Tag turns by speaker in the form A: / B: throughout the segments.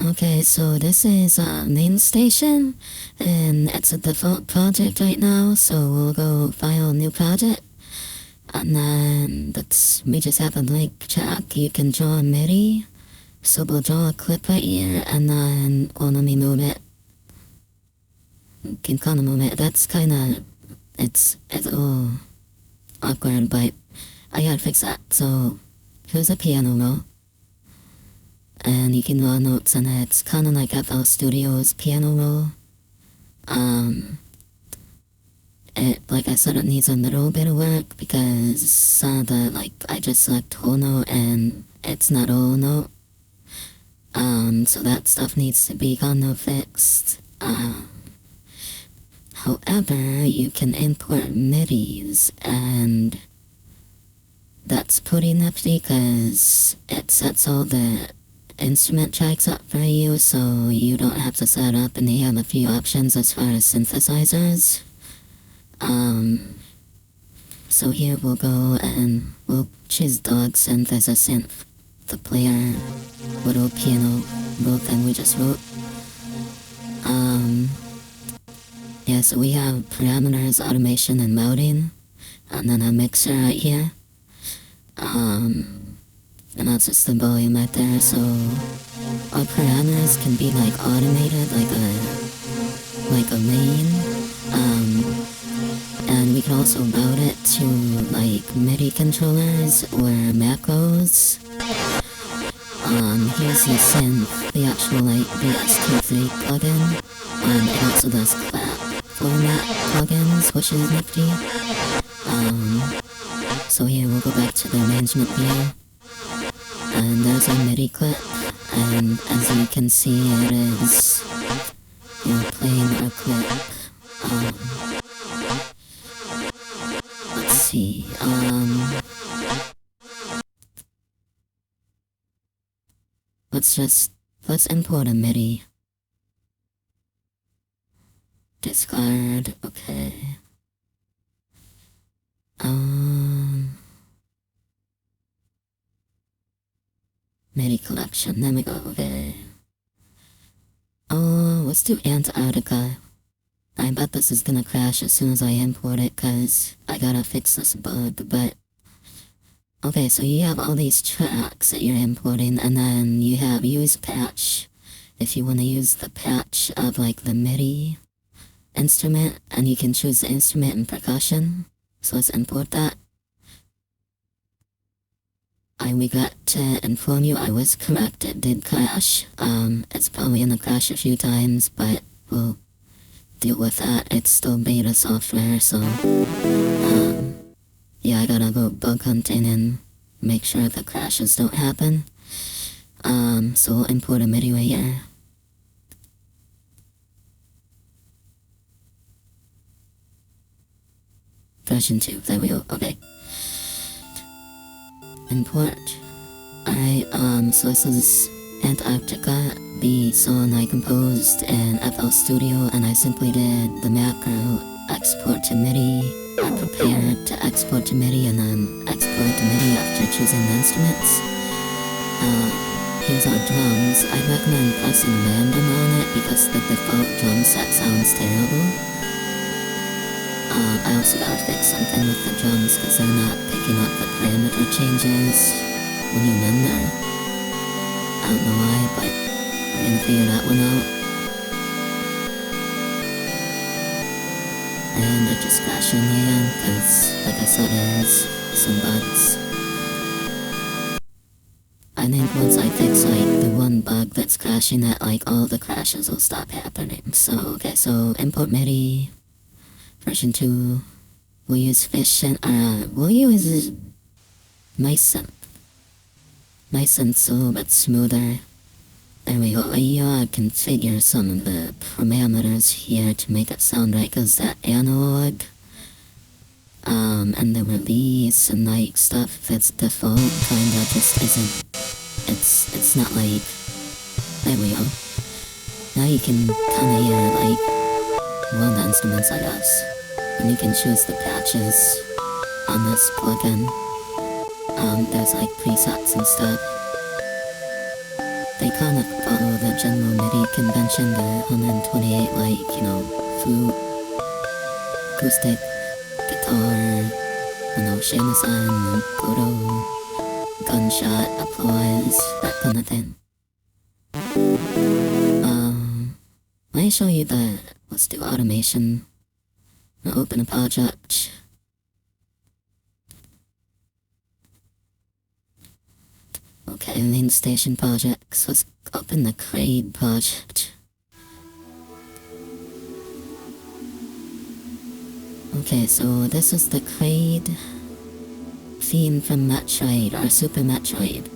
A: Okay, so this is LingStation, and it's a default project right now, so we'll go file new project, and then we just have a blank track. You can draw a MIDI, so we'll draw a clip right here, and then, well, let me move it. You can kind of move it. That's kind of, it's all awkward, but I gotta fix that. So here's a piano roll. And you can draw notes on it. It's kind of like FL Studio's piano roll. Like I said, it needs a little bit of work because some of the, I just select whole note and it's not whole note. So that stuff needs to be kind of fixed. However, you can import MIDIs, and that's pretty nifty because it sets all the instrument tracks up for you, so you don't have to set up, and they have a few options as far as synthesizers. So here we'll go and we'll choose dog synth as a synth, the player, little piano roll thing we just wrote. Yeah, so we have parameters, automation, and routing, and then a mixer right here. And that's just the volume right there, so our parameters can be automated, like a main, and we can also route it to MIDI controllers or macros. Here's the synth, the actual VST3 plugin, and it also does clap format plugins, which is nifty. So here we'll go back to the arrangement view. And there's a MIDI clip, and as you can see, it is, playing our clip. Let's see, let's import a MIDI. Discard, okay. MIDI collection, there we go, okay. Oh, let's do Antarctica. I bet this is gonna crash as soon as I import it, cause I gotta fix this bug, but... Okay, so you have all these tracks that you're importing, and then you have use patch. If you wanna use the patch of the MIDI instrument, and you can choose the instrument and percussion. So let's import that. I regret to inform you I was correct, it did crash. It's probably gonna crash a few times, but we'll deal with that. It's still beta software, so yeah, I gotta go bug hunting and make sure the crashes don't happen. So we'll import a MIDI right here. Version 2, there we go, okay. Import. Alright, so this is Antarctica, the song I composed in FL Studio, and I simply did the macro export to MIDI. I prepared to export to MIDI and then export to MIDI after choosing the instruments. Here's our drums. I'd recommend pressing random on it because the default drum set sounds terrible. I also gotta fix something with the drums because they're not picking up the parameter changes when you render. I don't know why, but we're gonna figure that one out. And it just crashed in the end because, like I said, it has some bugs. I think once I fix the one bug that's crashing, that all the crashes will stop happening. So, okay, so import MIDI. Version 2, we'll use Fish and, we'll use Nice Synth's a little bit smoother. There we go. You configure some of the parameters here to make it sound right, cause that analog, and the release and stuff that's default kinda just isn't, it's not there we go. Now you can kinda hear one of the instruments, I guess. And you can choose the patches on this plugin. There's like presets and stuff. They kind of follow the general MIDI convention, the 128 like, flute, acoustic, guitar, shamisen, photo, gunshot, applause, that kind of thing. Let me show you that. Let's do automation. I'll open a project. Okay, LingStation projects. Let's open the Crade project. Okay, so this is the Crade theme from Metroid, or Super Metroid.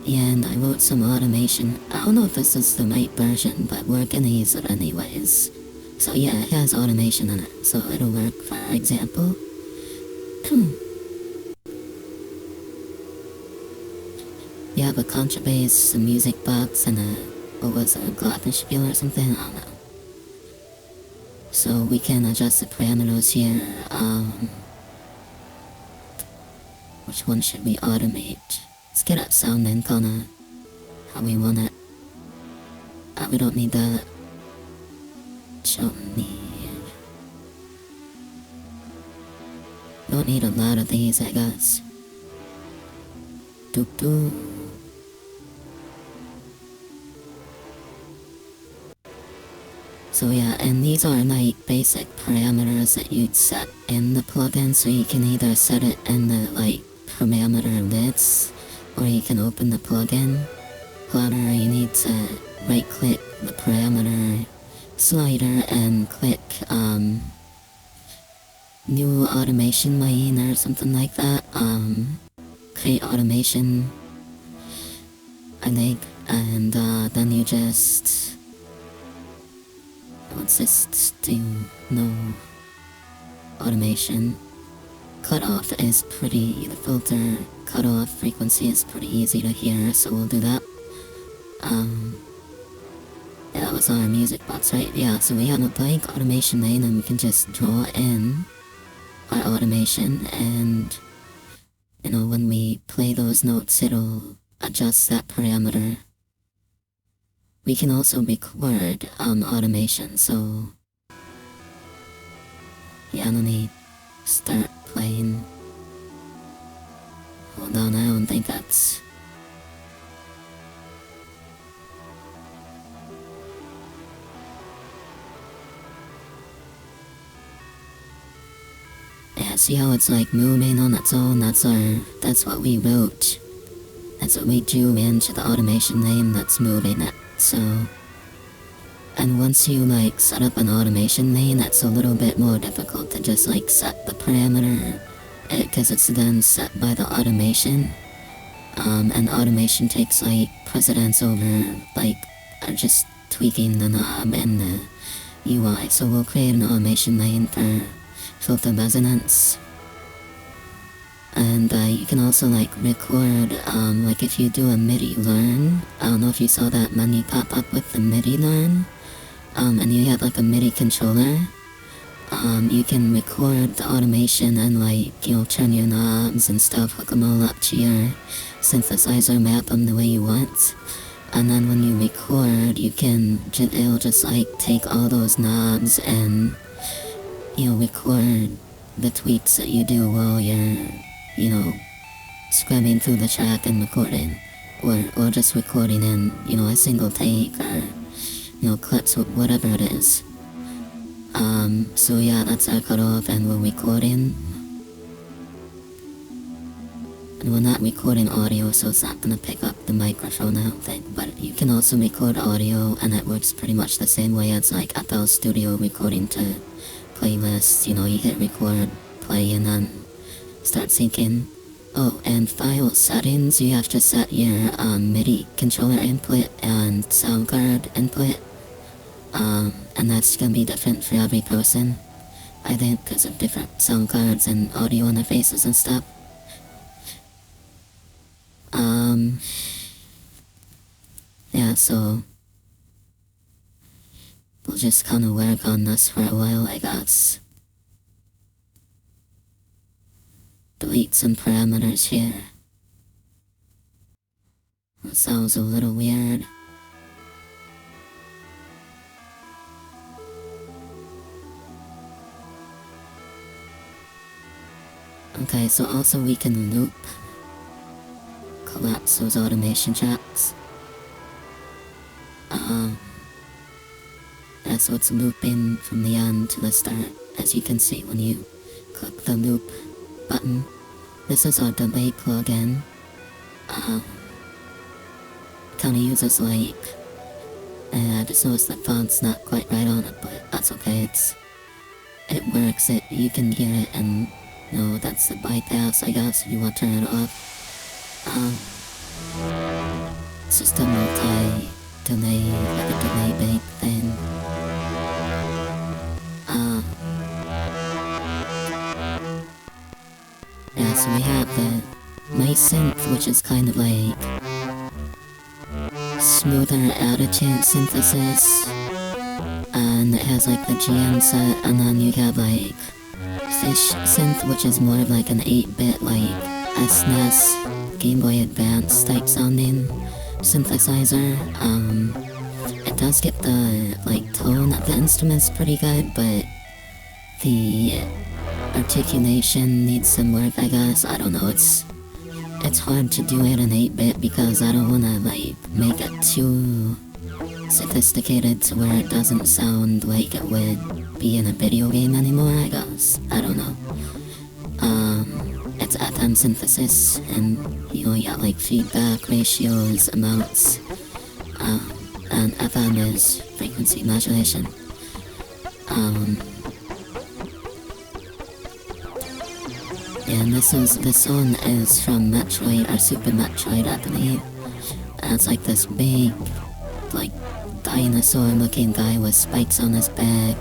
A: And I wrote some automation. I don't know if this is the right version, but we're gonna use it anyways. So yeah, it has automation in it, so it'll work. For example, you have a contrabass, a music box, and what was it, a glockenspiel or something? I don't know. So we can adjust the parameters here. Which one should we automate? Let's get it sounding kinda how we want it. We don't need that. Don't need a lot of these, I guess. Doop doop. So yeah, and these are like basic parameters that you'd set in the plugin, so you can either set it in the like parameter lists, or you can open the plugin. However, you need to right click the parameter slider and click new automation lane or something like that. Create automation, I think, and then you just do no automation. Cutoff is the filter cutoff frequency is pretty easy to hear, so we'll do that. Yeah, that was our music box, right? Yeah, so we have a blank automation lane and we can just draw in our automation, and when we play those notes, it'll adjust that parameter. We can also record automation, so yeah, let me start playing. Hold on, I don't think that's... Yeah, see how it's like moving on its own? That's what we wrote. That's what we drew into the automation name that's moving it, so... And once you like set up an automation lane, that's a little bit more difficult to just like set the parameter, because it's then set by the automation. And automation takes like precedence over like just tweaking the knob and the UI. So we'll create an automation lane for filter resonance. And you can also like record, like if you do a MIDI learn, I don't know if you saw that menu pop up with the MIDI learn, and you have like a MIDI controller, you can record the automation and like, turn your knobs and stuff, hook them all up to your synthesizer, map them the way you want. And then when you record, it'll just like take all those knobs and, record the tweaks that you do while you're, scrubbing through the track and recording. Or just recording in, a single take, or, clips, whatever it is. So yeah, that's our cutoff, and we're recording. And we're not recording audio, so it's not gonna pick up the microphone, I don't think. But you can also record audio, and it works pretty much the same way as like FL Studio recording to playlists. You hit record, play, and then start syncing. Oh, and file settings, you have to set your MIDI controller input and sound card input. And that's gonna be different for every person, I think, because of different sound cards and audio interfaces and stuff. Yeah, so we'll just kind of work on this for a while, I guess. Do delete some parameters here. That sounds a little weird. Okay, so also we can loop, collapse those automation tracks. That's what's looping from the end to the start, as you can see when you click the loop button. This is our delay plugin. Kinda uses like, I just noticed the font's not quite right on it, but that's okay, it works, you can hear it, and no, that's the bypass, I guess, if you want to turn it off. It's just a multi-delay, like a delay bake thing. Yeah, so we have my synth, which is kind of like smoother attitude synthesis, and it has like the GM set, and then you have like Fish synth, which is more of like an 8-bit like SNES, Game Boy Advance type sounding synthesizer. It does get the like tone of the instruments pretty good, but the articulation needs some work, I guess. I don't know, it's hard to do it in 8-bit because I don't wanna like make it too sophisticated to where it doesn't sound like it would be in a video game anymore, I guess. I don't know. It's FM synthesis, and you know, you got like feedback ratios, amounts, and FM is frequency modulation. And this song is from Metroid, or Super Metroid, I believe. And it's like this big, like, dinosaur-looking guy with spikes on his back.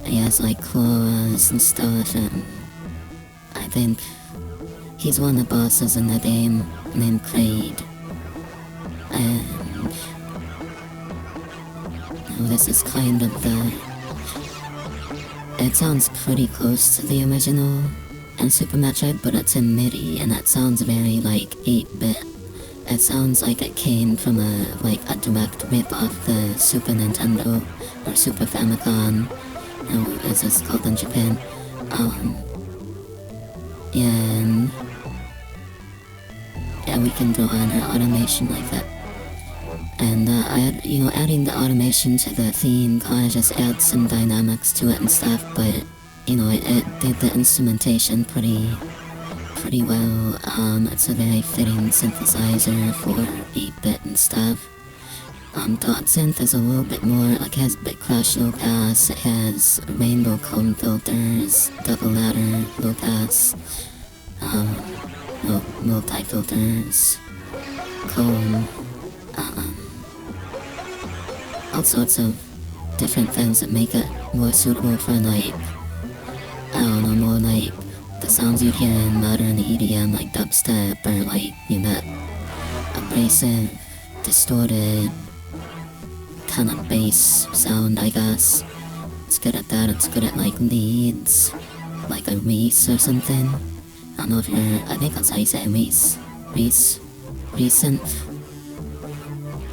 A: He has like claws and stuff, and I think he's one of the bosses in the game named Kraid. And this is kind of it sounds pretty close to the original and Super Metroid, but it's in MIDI, and it sounds very like 8-bit. It sounds like it came from a direct rip off the Super Nintendo or Super Famicom, as it's called in Japan. And yeah, we can draw on our automation like that. And adding the automation to the theme kind of just adds some dynamics to it and stuff, but you know, it did the instrumentation pretty well. It's a very fitting synthesizer for 8-bit and stuff. Dot synth is a little bit more, like, has bit crush low pass, it has rainbow cone filters, double ladder low pass, multi filters, cone, all sorts of different things that make it more suitable for like, I don't know, more like the sounds you'd hear in modern EDM, like dubstep, or like, you know, abrasive, distorted, kind of bass sound, I guess. It's good at that. It's good at like leads, like a Reese or something. I don't know if I think that's how you say Reese. Recent.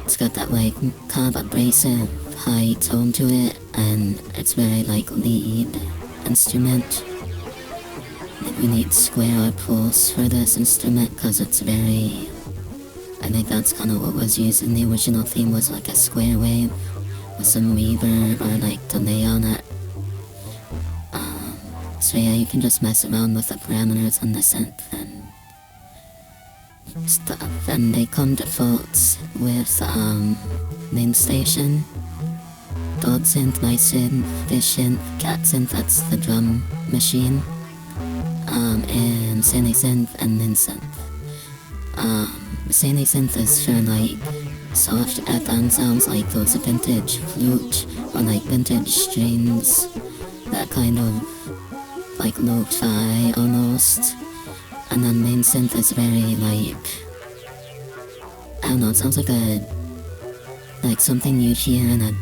A: It's got that like kind of abrasive high tone to it, and it's very like lead instrument. I think we need square or pulse for this instrument because it's very, I think that's kind of what was used in the original theme, was like a square wave with some reverb or like delay on it. So yeah, you can just mess around with the parameters on the synth and stuff, and they come default with LingStation, dog synth, mice synth, fish synth, cat synth, that's the drum machine, and Sane synth and Lin synth. Sane synth is for like soft FM sounds, like those vintage flute or like vintage strings, that kind of like lo-fi almost. And then Lin synth is very like, I don't know, it sounds like something you'd hear in a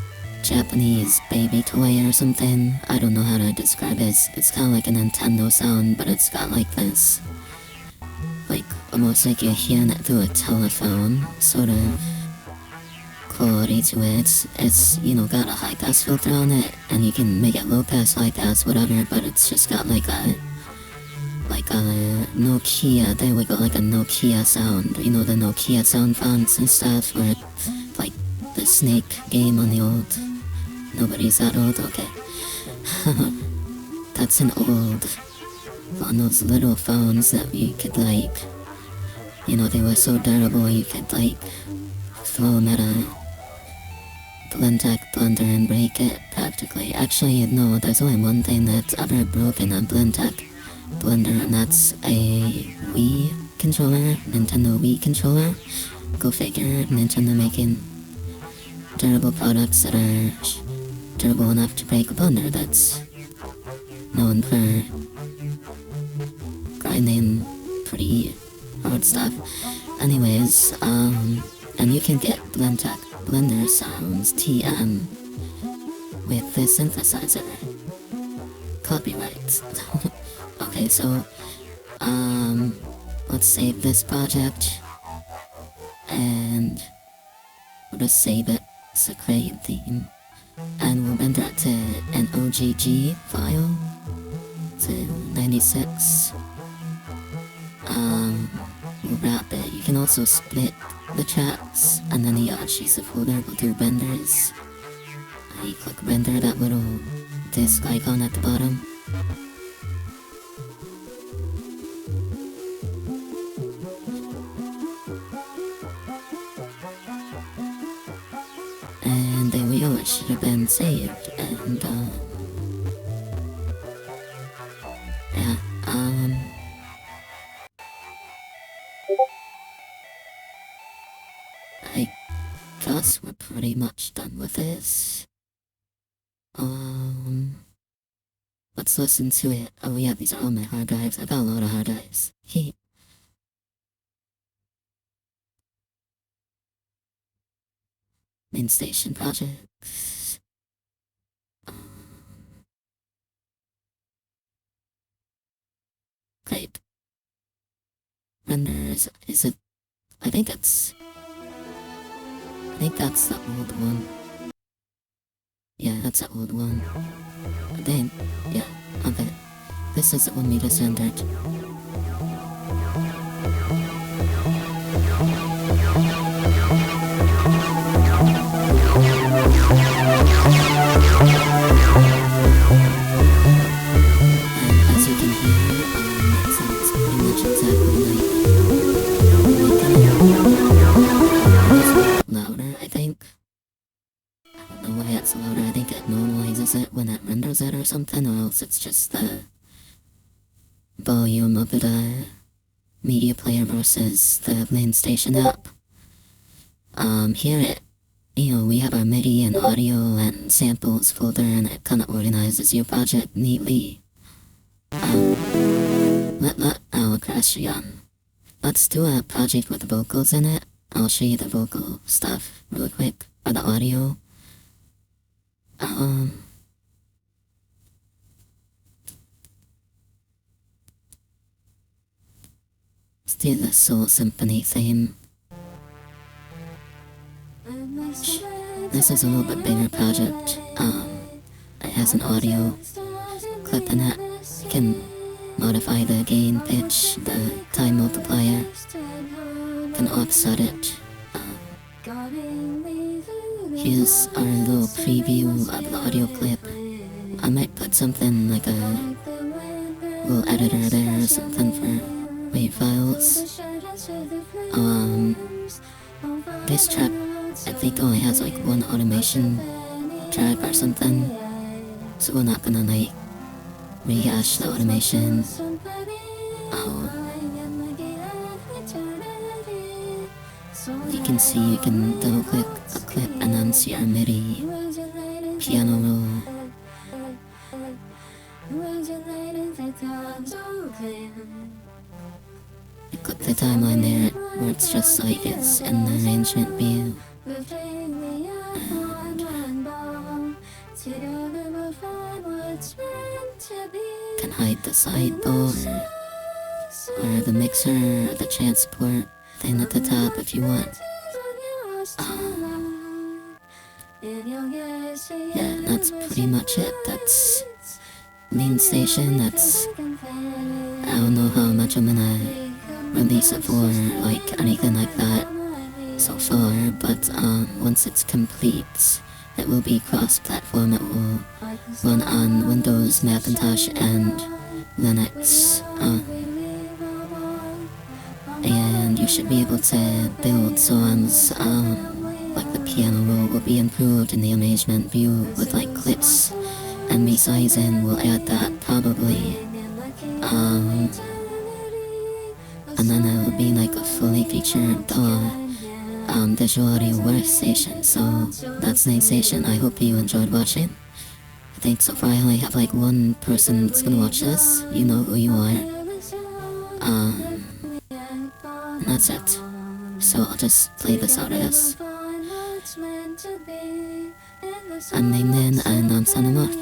A: Japanese baby toy or something. I don't know how to describe it. It's kind of like a Nintendo sound, but it's got like this, like almost like you're hearing it through a telephone sort of quality to it. It's, you know, got a high pass filter on it, and you can make it low pass, high pass, whatever, but it's just got like a Nokia, there we go, like a Nokia sound, you know, the Nokia sound fonts and stuff, where like the Snake game on the old, nobody's that old, okay. That's an old, on those little phones that you could like, you know, they were so durable you could like throw them at a blender and break it practically. Actually, no, there's only one thing that's ever broken a blender, and that's a Wii controller, Nintendo Wii controller. Go figure, Nintendo making durable products that are durable enough to break a blender that's known for grinding pretty hard stuff. Anyways, and you can get blender sounds, TM, with this synthesizer. Copyright. Okay, so, let's save this project, and we'll just save it, it's a great theme, and we'll render it to an OGG file, to 96, we'll wrap it. You can also split the tracks, and then the Yachi's folder will do renders. You click render, that little disk icon at the bottom. And there we go, it should have been saved, and yeah, I guess we're pretty much done with this. Let's listen to it. Oh yeah, these are all my hard drives. I got a lot of hard drives. LingStation projects. Great. Renders, is it? I think that's the old one. Yeah, that's the old one. Then, yeah, okay. This is the one we just entered. And as you can hear, it sounds pretty much exactly like louder, I think. I don't know why it's louder. I think it normalizes it when it renders it or something, or else it's just the volume of the media player versus the LingStation app. Here we have our MIDI and audio and samples folder, and it kind of organizes your project neatly. I'll crash again. Let's do a project with vocals in it. I'll show you the vocal stuff really quick, or the audio. Let's do the Soul Symphony theme. This is a little bit bigger project. It has an audio clip in it. You can modify the gain, pitch, the time multiplier. You can offset it. Here's our little preview of the audio clip. I might put something like a little editor there or something for wave files. This track I think only has like one automation track or something, so we're not gonna like rehash the automation. You can see you can double click a clip and then see our MIDI piano roll. You click the timeline there where it's just like it's in the arrangement view. And hide the sideboard or the mixer, the transport thing at the top if you want. Yeah, that's pretty much it. That's LingStation. That's, I don't know how much I'm gonna release it for, like anything like that so far, but once it's complete, it will be cross-platform. It will run on Windows, Macintosh, and Linux. And you should be able to build songs, like the piano roll will be improved in the arrangement view with like clips and resizing. We'll add that probably. And then it will be like a fully featured DAW, visual audio workstation. So that's LingStation. I hope you enjoyed watching. I think so far I only have like one person that's gonna watch this. You know who you are. And that's it. So I'll just play this out, I guess. I'm Ling Lin and I'm signing off.